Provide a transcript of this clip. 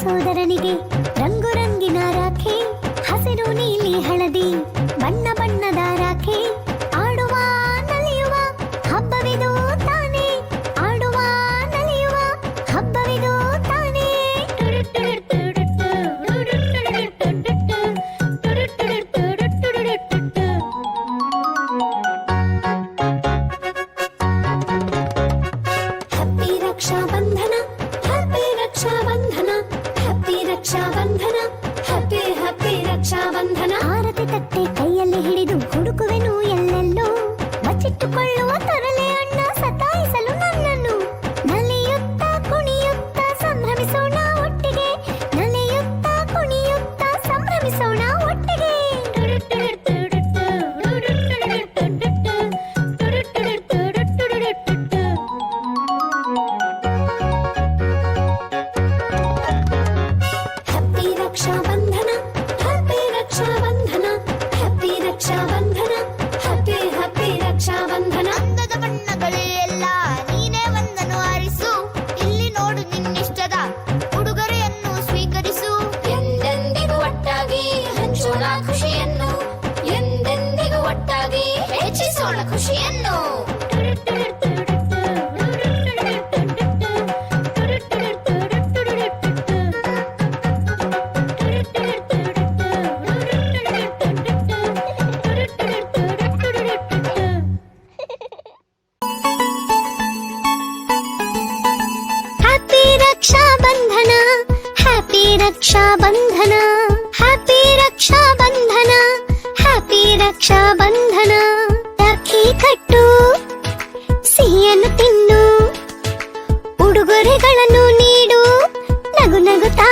ಸೋದರನಿಗೆ ರಂಗು ರಂಗಿನ ರಾಖಿ, ಹಸಿರು ನೀಲಿ ಹಳದಿ ಬಣ್ಣ ಬಣ್ಣದ ರಾಖಿ. ಆಡುವ ನಲಿಯುವ ಹಬ್ಬವಿದು ತಾನೇ, ಆಡುವ ನಲಿಯುವ ಹಬ್ಬವಿದು ತಾನೇ. Happy Raksha Bandhan, happy Raksha Bandhan, happy Raksha Bandhan, happy happy Raksha Bandhan. ಆರತಿ ತಟ್ಟೆ ಕೈಯಲ್ಲಿ ಹಿಡಿದು ಹುಡುಕುವೆನು ಎಲ್ಲೆಲ್ಲೋ, ಬಚ್ಚಿಟ್ಟುಕೊಳ್ಳುವ ತರಲೆ ಅಣ್ಣ ಸತಾಯಿಸಲು ನನ್ನನ್ನು. ನಲಿಯುತ್ತ ಕುಣಿಯುತ್ತ ಸಂಭ್ರಮಿಸೋಣ ಒಟ್ಟಿಗೆ, ನಲಿಯುತ್ತ ಕುಣಿಯುತ್ತ ಸಂಭ್ರಮಿಸೋಣ ಒಟ್ಟಿಗೆ. Happy Raksha Bandhan, happy Raksha Bandhan, happy Raksha Bandhan, happy happy Raksha Bandhan. ಅಂದದ ಬಣ್ಣಗಳೇ ಎಲ್ಲ ನೀನೇ ಒಂದನ್ನು ಆರಿಸು, ಇಲ್ಲಿ ನೋಡು ನಿನ್ನಿಷ್ಟದ ಉಡುಗೊರೆಯನ್ನು ಸ್ವೀಕರಿಸು. ಎಂದೆಂದಿಗೂ ಒಟ್ಟಾಗಿ ಹಂಚೋಣ ಖುಷಿಯನ್ನು, ಎಂದೆಂದಿಗೂ ಒಟ್ಟಾಗಿ ಹೆಚ್ಚಿಸೋಣ ಖುಷಿಯನ್ನು. Happy Raksha Bandhan, happy Raksha Bandhan, happy Raksha Bandhan, happy Raksha Bandhan. Rakhi ಕಟ್ಟು, ಸಿಹಿಯನ್ನು ತಿನ್ನು, ಉಡುಗೊರೆಗಳನ್ನು ನೀಡು, ನಗು ನಗುತ್ತಾ